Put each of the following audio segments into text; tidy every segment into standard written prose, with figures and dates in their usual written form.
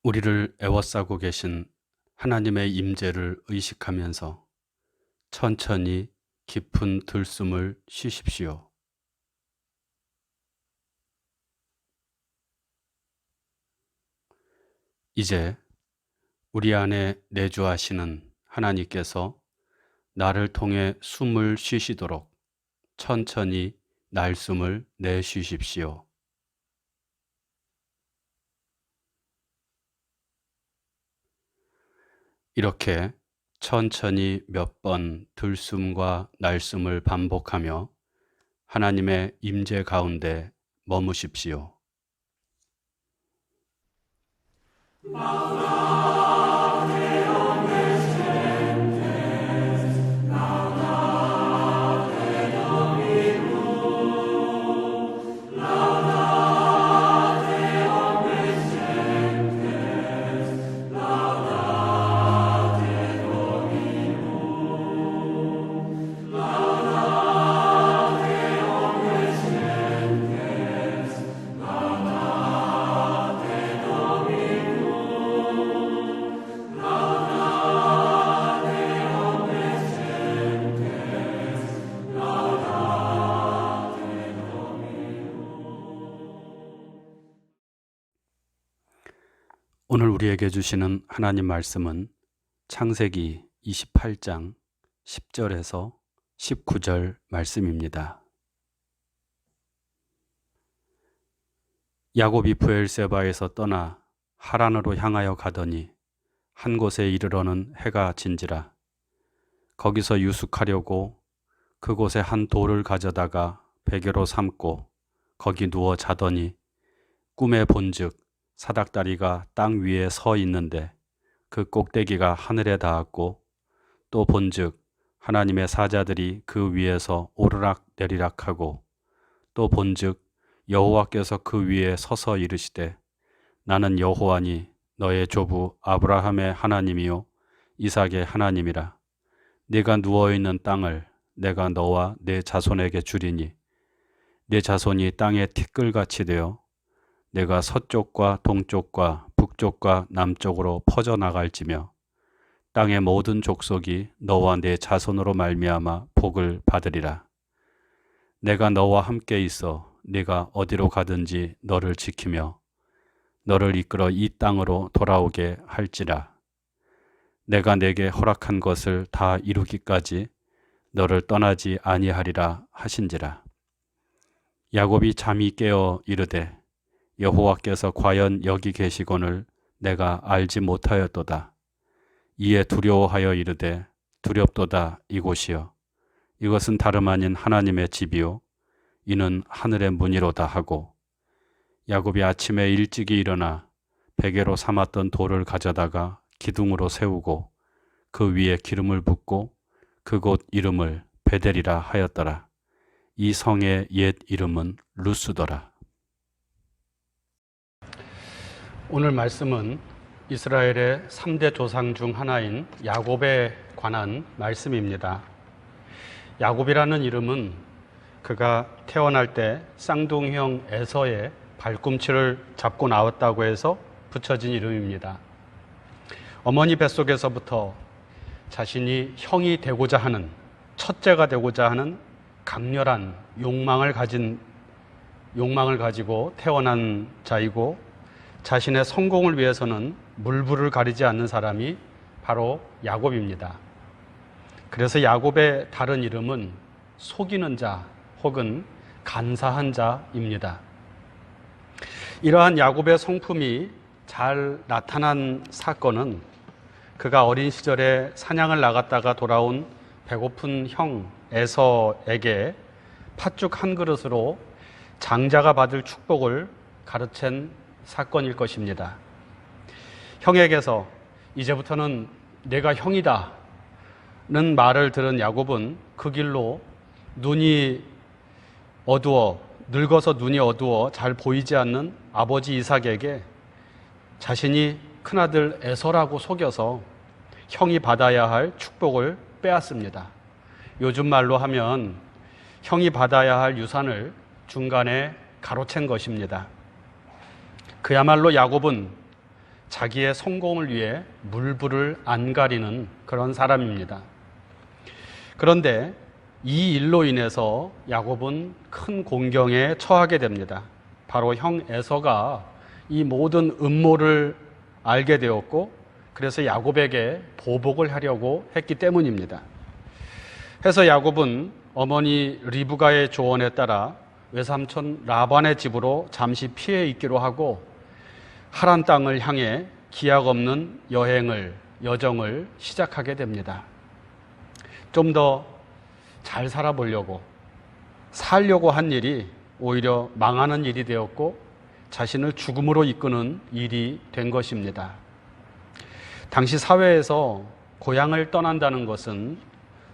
우리를 애워싸고 계신 하나님의 임재를 의식하면서 천천히 깊은 들숨을 쉬십시오. 이제 우리 안에 내주하시는 하나님께서 나를 통해 숨을 쉬시도록 천천히 날숨을 내쉬십시오. 이렇게 천천히 몇 번 들숨과 날숨을 반복하며 하나님의 임재 가운데 머무십시오. 오늘 우리에게 주시는 하나님 말씀은 창세기 28장 10절에서 19절 말씀입니다. 야곱이 브엘세바에서 떠나 하란으로 향하여 가더니 한 곳에 이르러는 해가 진지라. 거기서 유숙하려고 그곳에 한 돌을 가져다가 베개로 삼고 거기 누워 자더니 꿈에 본즉 사닥다리가 땅 위에 서 있는데 그 꼭대기가 하늘에 닿았고 또 본즉 하나님의 사자들이 그 위에서 오르락 내리락하고 또 본즉 여호와께서 그 위에 서서 이르시되 나는 여호와니 너의 조부 아브라함의 하나님이요 이삭의 하나님이라. 네가 누워있는 땅을 내가 너와 네 자손에게 주리니 네 자손이 땅의 티끌같이 되어 내가 서쪽과 동쪽과 북쪽과 남쪽으로 퍼져나갈지며 땅의 모든 족속이 너와 네 자손으로 말미암아 복을 받으리라. 내가 너와 함께 있어 네가 어디로 가든지 너를 지키며 너를 이끌어 이 땅으로 돌아오게 할지라. 내가 네게 허락한 것을 다 이루기까지 너를 떠나지 아니하리라 하신지라. 야곱이 잠이 깨어 이르되 여호와께서 과연 여기 계시거늘 내가 알지 못하였도다. 이에 두려워하여 이르되 두렵도다 이곳이여. 이것은 다름 아닌 하나님의 집이요 이는 하늘의 문이로다 하고 야곱이 아침에 일찍이 일어나 베개로 삼았던 돌을 가져다가 기둥으로 세우고 그 위에 기름을 붓고 그곳 이름을 베델이라 하였더라. 이 성의 옛 이름은 루스더라. 오늘 말씀은 이스라엘의 3대 조상 중 하나인 야곱에 관한 말씀입니다. 야곱이라는 이름은 그가 태어날 때 쌍둥이형 에서의 발꿈치를 잡고 나왔다고 해서 붙여진 이름입니다. 어머니 뱃속에서부터 자신이 형이 되고자 하는, 첫째가 되고자 하는 강렬한 욕망을 가지고 태어난 자이고 자신의 성공을 위해서는 물불을 가리지 않는 사람이 바로 야곱입니다. 그래서 야곱의 다른 이름은 속이는 자 혹은 간사한 자입니다. 이러한 야곱의 성품이 잘 나타난 사건은 그가 어린 시절에 사냥을 나갔다가 돌아온 배고픈 형 에서에게 팥죽 한 그릇으로 장자가 받을 축복을 가르친 사건일 것입니다. 형에게서 이제부터는 내가 형이다 는 말을 들은 야곱은 그 길로 눈이 어두워, 늙어서 눈이 어두워 잘 보이지 않는 아버지 이삭에게 자신이 큰아들 에서라고 속여서 형이 받아야 할 축복을 빼앗습니다. 요즘 말로 하면 형이 받아야 할 유산을 중간에 가로챈 것입니다. 그야말로 야곱은 자기의 성공을 위해 물불을 안 가리는 그런 사람입니다. 그런데 이 일로 인해서 야곱은 큰 공경에 처하게 됩니다. 바로 형 에서가 이 모든 음모를 알게 되었고, 그래서 야곱에게 보복을 하려고 했기 때문입니다. 해서 야곱은 어머니 리브가의 조언에 따라 외삼촌 라반의 집으로 잠시 피해 있기로 하고 하란 땅을 향해 기약 없는 여정을 시작하게 됩니다. 좀 더 잘 살아보려고, 살려고 한 일이 오히려 망하는 일이 되었고 자신을 죽음으로 이끄는 일이 된 것입니다. 당시 사회에서 고향을 떠난다는 것은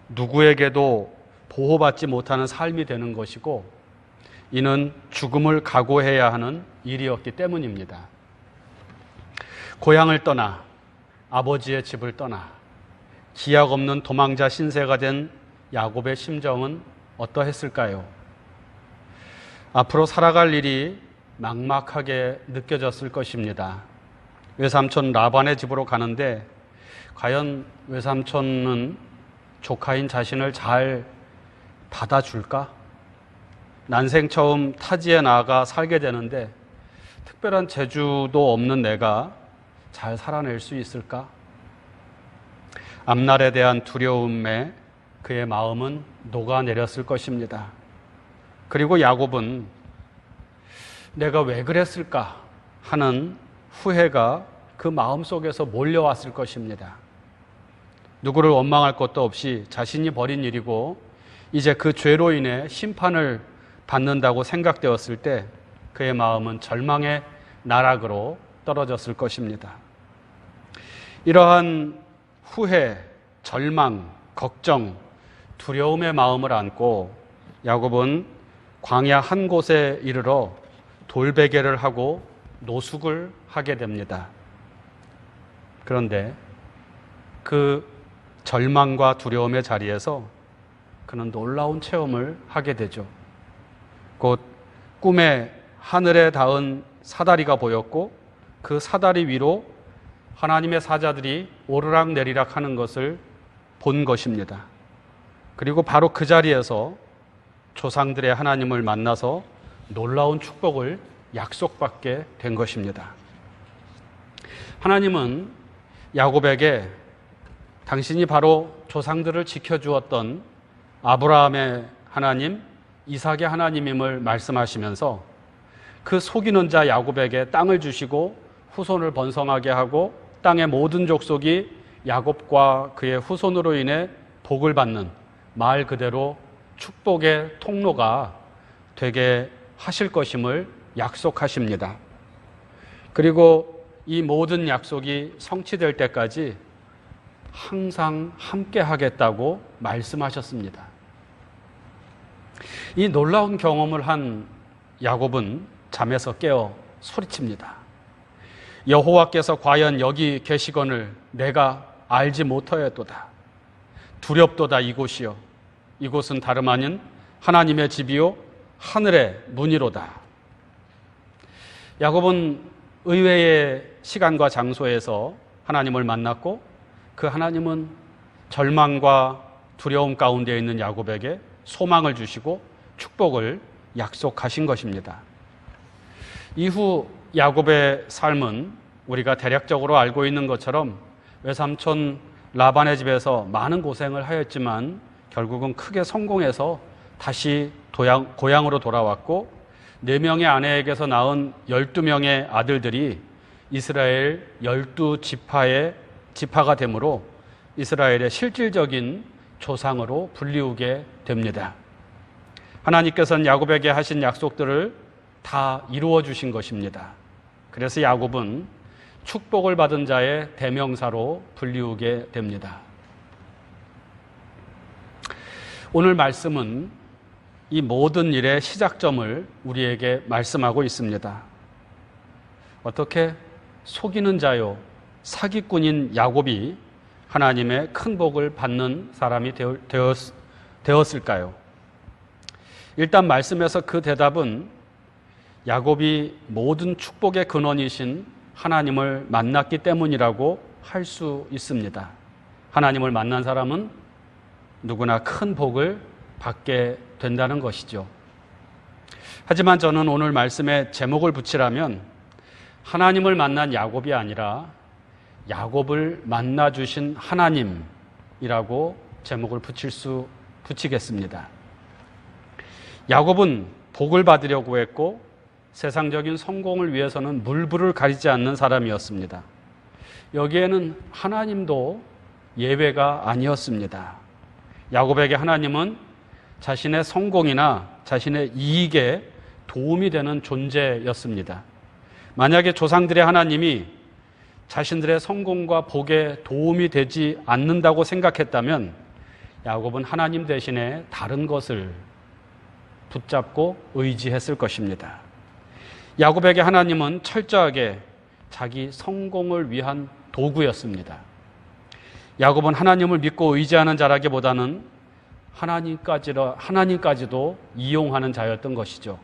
누구에게도 보호받지 못하는 삶이 되는 것이고, 이는 죽음을 각오해야 하는 일이었기 때문입니다. 고향을 떠나, 아버지의 집을 떠나 기약 없는 도망자 신세가 된 야곱의 심정은 어떠했을까요? 앞으로 살아갈 일이 막막하게 느껴졌을 것입니다. 외삼촌 라반의 집으로 가는데 과연 외삼촌은 조카인 자신을 잘 받아줄까? 난생 처음 타지에 나가 살게 되는데 특별한 재주도 없는 내가 잘 살아낼 수 있을까? 앞날에 대한 두려움에 그의 마음은 녹아내렸을 것입니다. 그리고 야곱은 내가 왜 그랬을까 하는 후회가 그 마음속에서 몰려왔을 것입니다. 누구를 원망할 것도 없이 자신이 벌인 일이고 이제 그 죄로 인해 심판을 받는다고 생각되었을 때 그의 마음은 절망의 나락으로 떨어졌을 것입니다. 이러한 후회, 절망, 걱정, 두려움의 마음을 안고 야곱은 광야 한 곳에 이르러 돌베개를 하고 노숙을 하게 됩니다. 그런데 그 절망과 두려움의 자리에서 그는 놀라운 체험을 하게 되죠. 곧 꿈에 하늘에 닿은 사다리가 보였고 그 사다리 위로 하나님의 사자들이 오르락 내리락 하는 것을 본 것입니다. 그리고 바로 그 자리에서 조상들의 하나님을 만나서 놀라운 축복을 약속받게 된 것입니다. 하나님은 야곱에게 당신이 바로 조상들을 지켜주었던 아브라함의 하나님, 이삭의 하나님임을 말씀하시면서 그 속이는 자 야곱에게 땅을 주시고 후손을 번성하게 하고 땅의 모든 족속이 야곱과 그의 후손으로 인해 복을 받는 말 그대로 축복의 통로가 되게 하실 것임을 약속하십니다. 그리고 이 모든 약속이 성취될 때까지 항상 함께 하겠다고 말씀하셨습니다. 이 놀라운 경험을 한 야곱은 잠에서 깨어 소리칩니다. 여호와께서 과연 여기 계시거늘 내가 알지 못하였도다. 두렵도다 이곳이요. 이곳은 다름 아닌 하나님의 집이요 하늘의 문이로다. 야곱은 의외의 시간과 장소에서 하나님을 만났고 그 하나님은 절망과 두려움 가운데 있는 야곱에게 소망을 주시고 축복을 약속하신 것입니다. 이후 야곱의 삶은 우리가 대략적으로 알고 있는 것처럼 외삼촌 라반의 집에서 많은 고생을 하였지만 결국은 크게 성공해서 다시 고향으로 돌아왔고 4명의 아내에게서 낳은 12명의 아들들이 이스라엘 12지파가 되므로 이스라엘의 실질적인 조상으로 불리우게 됩니다. 하나님께서는 야곱에게 하신 약속들을 다 이루어 주신 것입니다. 그래서 야곱은 축복을 받은 자의 대명사로 불리우게 됩니다. 오늘 말씀은 이 모든 일의 시작점을 우리에게 말씀하고 있습니다. 어떻게 속이는 자요, 사기꾼인 야곱이 하나님의 큰 복을 받는 사람이 되었을까요? 일단 말씀에서 그 대답은 야곱이 모든 축복의 근원이신 하나님을 만났기 때문이라고 할 수 있습니다. 하나님을 만난 사람은 누구나 큰 복을 받게 된다는 것이죠. 하지만 저는 오늘 말씀에 제목을 붙이라면 하나님을 만난 야곱이 아니라 야곱을 만나주신 하나님이라고 제목을 붙이겠습니다. 야곱은 복을 받으려고 했고 세상적인 성공을 위해서는 물불을 가리지 않는 사람이었습니다. 여기에는 하나님도 예외가 아니었습니다. 야곱에게 하나님은 자신의 성공이나 자신의 이익에 도움이 되는 존재였습니다. 만약에 조상들의 하나님이 자신들의 성공과 복에 도움이 되지 않는다고 생각했다면 야곱은 하나님 대신에 다른 것을 붙잡고 의지했을 것입니다. 야곱에게 하나님은 철저하게 자기 성공을 위한 도구였습니다. 야곱은 하나님을 믿고 의지하는 자라기보다는 하나님까지도 이용하는 자였던 것이죠.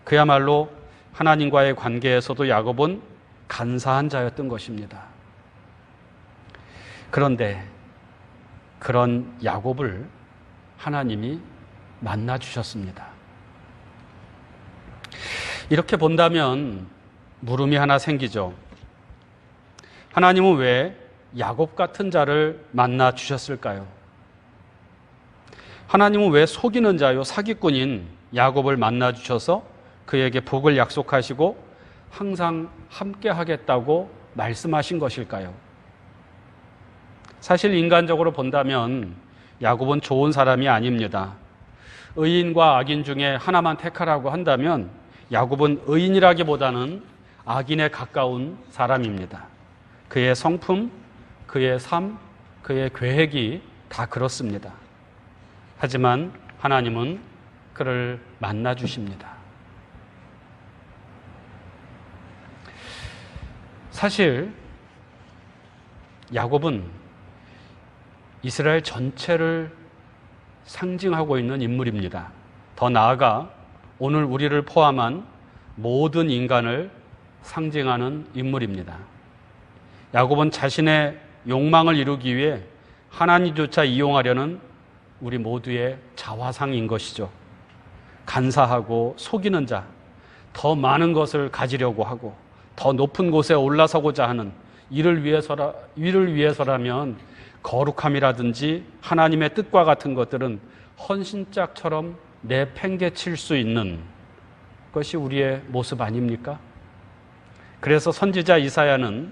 그야말로 하나님과의 관계에서도 야곱은 간사한 자였던 것입니다. 그런데 그런 야곱을 하나님이 만나주셨습니다. 이렇게 본다면 물음이 하나 생기죠. 하나님은 왜 야곱 같은 자를 만나주셨을까요? 하나님은 왜 속이는 자요 사기꾼인 야곱을 만나주셔서 그에게 복을 약속하시고 항상 함께 하겠다고 말씀하신 것일까요? 사실 인간적으로 본다면 야곱은 좋은 사람이 아닙니다. 의인과 악인 중에 하나만 택하라고 한다면 야곱은 의인이라기보다는 악인에 가까운 사람입니다. 그의 성품, 그의 삶, 그의 계획이 다 그렇습니다. 하지만 하나님은 그를 만나주십니다. 사실 야곱은 이스라엘 전체를 상징하고 있는 인물입니다. 더 나아가 오늘 우리를 포함한 모든 인간을 상징하는 인물입니다. 야곱은 자신의 욕망을 이루기 위해 하나님조차 이용하려는 우리 모두의 자화상인 것이죠. 간사하고 속이는 자, 더 많은 것을 가지려고 하고 더 높은 곳에 올라서고자 하는 이를 위해서라면 거룩함이라든지 하나님의 뜻과 같은 것들은 헌신짝처럼 내팽개칠 수 있는 것이 우리의 모습 아닙니까? 그래서 선지자 이사야는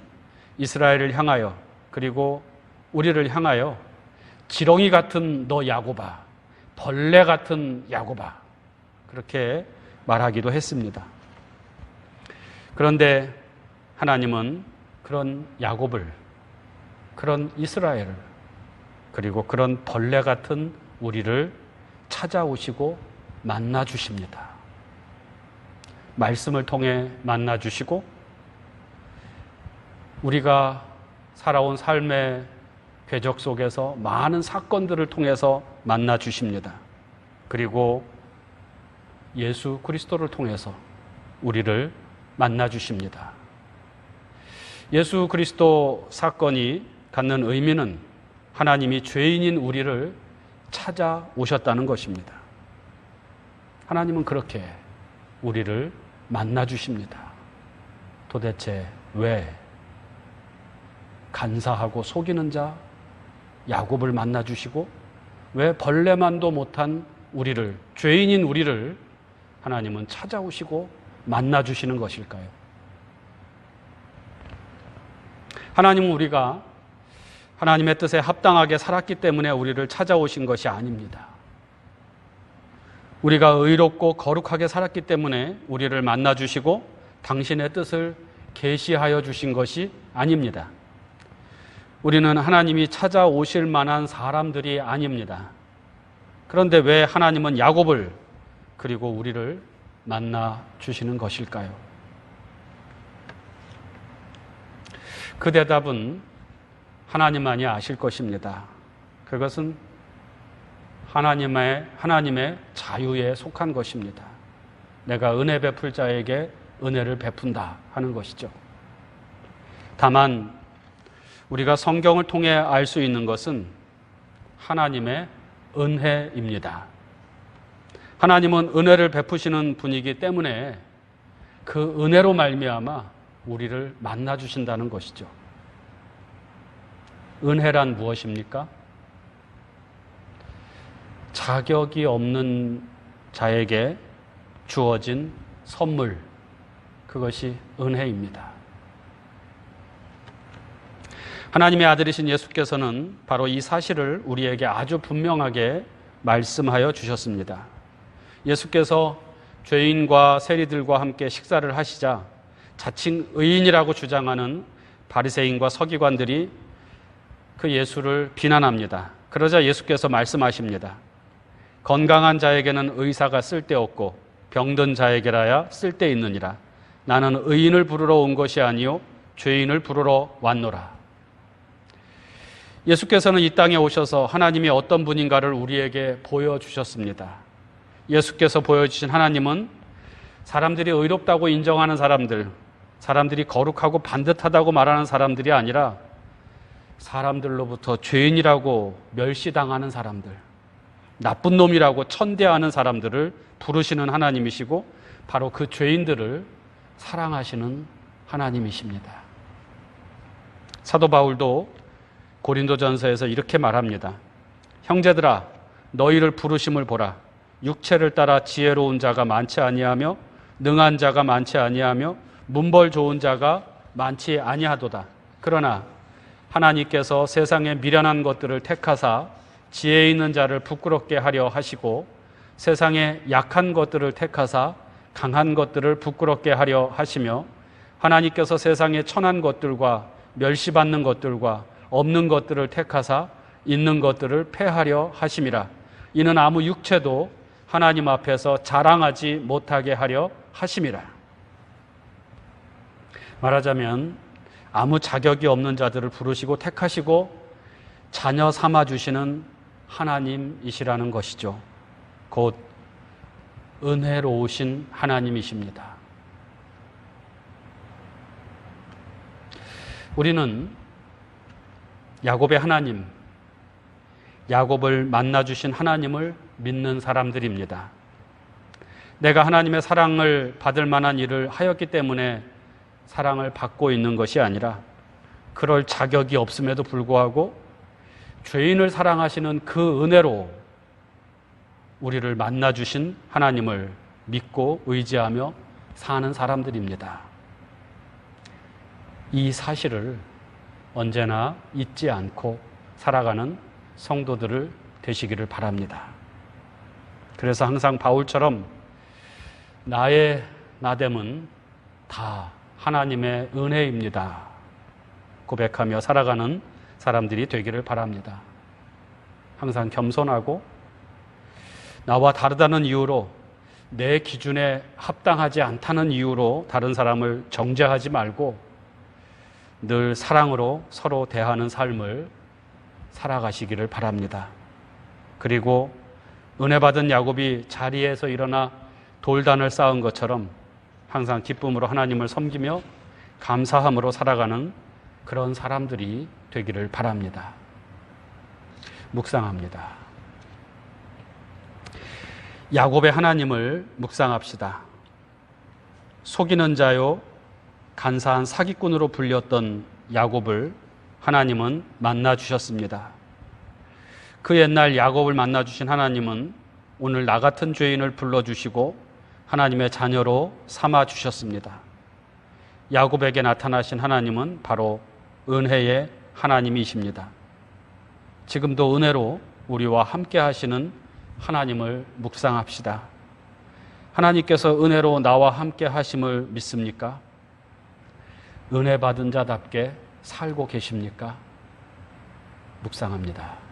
이스라엘을 향하여 그리고 우리를 향하여 지렁이 같은 너 야곱아, 벌레 같은 야곱아 그렇게 말하기도 했습니다. 그런데 하나님은 그런 야곱을, 그런 이스라엘을, 그리고 그런 벌레 같은 우리를 찾아오시고 만나주십니다. 말씀을 통해 만나주시고 우리가 살아온 삶의 궤적 속에서 많은 사건들을 통해서 만나주십니다. 그리고 예수 그리스도를 통해서 우리를 만나주십니다. 예수 그리스도 사건이 갖는 의미는 하나님이 죄인인 우리를 찾아오셨다는 것입니다. 하나님은 그렇게 우리를 만나주십니다. 도대체 왜 간사하고 속이는 자 야곱을 만나주시고 왜 벌레만도 못한 우리를, 죄인인 우리를 하나님은 찾아오시고 만나주시는 것일까요? 하나님은 우리가 하나님의 뜻에 합당하게 살았기 때문에 우리를 찾아오신 것이 아닙니다. 우리가 의롭고 거룩하게 살았기 때문에 우리를 만나주시고 당신의 뜻을 계시하여 주신 것이 아닙니다. 우리는 하나님이 찾아오실 만한 사람들이 아닙니다. 그런데 왜 하나님은 야곱을 그리고 우리를 만나 주시는 것일까요? 그 대답은 하나님만이 아실 것입니다. 그것은 하나님의 자유에 속한 것입니다. 내가 은혜 베풀 자에게 은혜를 베푼다 하는 것이죠. 다만 우리가 성경을 통해 알 수 있는 것은 하나님의 은혜입니다. 하나님은 은혜를 베푸시는 분이기 때문에 그 은혜로 말미암아 우리를 만나 주신다는 것이죠. 은혜란 무엇입니까? 자격이 없는 자에게 주어진 선물, 그것이 은혜입니다. 하나님의 아들이신 예수께서는 바로 이 사실을 우리에게 아주 분명하게 말씀하여 주셨습니다. 예수께서 죄인과 세리들과 함께 식사를 하시자 자칭 의인이라고 주장하는 바리새인과 서기관들이 그 예수를 비난합니다. 그러자 예수께서 말씀하십니다. 건강한 자에게는 의사가 쓸데없고 병든 자에게라야 쓸데있느니라. 나는 의인을 부르러 온 것이 아니요 죄인을 부르러 왔노라. 예수께서는 이 땅에 오셔서 하나님이 어떤 분인가를 우리에게 보여주셨습니다. 예수께서 보여주신 하나님은 사람들이 의롭다고 인정하는 사람들이 거룩하고 반듯하다고 말하는 사람들이 아니라 사람들로부터 죄인이라고 멸시당하는 사람들, 나쁜 놈이라고 천대하는 사람들을 부르시는 하나님이시고 바로 그 죄인들을 사랑하시는 하나님이십니다. 사도 바울도 고린도전서에서 이렇게 말합니다. 형제들아, 너희를 부르심을 보라. 육체를 따라 지혜로운 자가 많지 아니하며 능한 자가 많지 아니하며 문벌 좋은 자가 많지 아니하도다. 그러나 하나님께서 세상의 미련한 것들을 택하사 지혜 있는 자를 부끄럽게 하려 하시고 세상의 약한 것들을 택하사 강한 것들을 부끄럽게 하려 하시며 하나님께서 세상의 천한 것들과 멸시받는 것들과 없는 것들을 택하사 있는 것들을 패하려 하심이라. 이는 아무 육체도 하나님 앞에서 자랑하지 못하게 하려 하심이라. 말하자면 아무 자격이 없는 자들을 부르시고 택하시고 자녀 삼아주시는 하나님이시라는 것이죠. 곧 은혜로우신 하나님이십니다. 우리는 야곱의 하나님, 야곱을 만나주신 하나님을 믿는 사람들입니다. 내가 하나님의 사랑을 받을 만한 일을 하였기 때문에 사랑을 받고 있는 것이 아니라 그럴 자격이 없음에도 불구하고 죄인을 사랑하시는 그 은혜로 우리를 만나주신 하나님을 믿고 의지하며 사는 사람들입니다. 이 사실을 언제나 잊지 않고 살아가는 성도들을 되시기를 바랍니다. 그래서 항상 바울처럼 나의 나됨은 다 하나님의 은혜입니다. 고백하며 살아가는 사람들이 되기를 바랍니다. 항상 겸손하고 나와 다르다는 이유로 내 기준에 합당하지 않다는 이유로 다른 사람을 정죄하지 말고 늘 사랑으로 서로 대하는 삶을 살아가시기를 바랍니다. 그리고 은혜 받은 야곱이 자리에서 일어나 돌단을 쌓은 것처럼 항상 기쁨으로 하나님을 섬기며 감사함으로 살아가는 그런 사람들이 되기를 바랍니다. 묵상합니다. 야곱의 하나님을 묵상합시다. 속이는 자요 간사한 사기꾼으로 불렸던 야곱을 하나님은 만나 주셨습니다. 그 옛날 야곱을 만나 주신 하나님은 오늘 나 같은 죄인을 불러주시고 하나님의 자녀로 삼아 주셨습니다. 야곱에게 나타나신 하나님은 바로 은혜의 하나님이십니다. 지금도 은혜로 우리와 함께 하시는 하나님을 묵상합시다. 하나님께서 은혜로 나와 함께 하심을 믿습니까? 은혜 받은 자답게 살고 계십니까? 묵상합니다.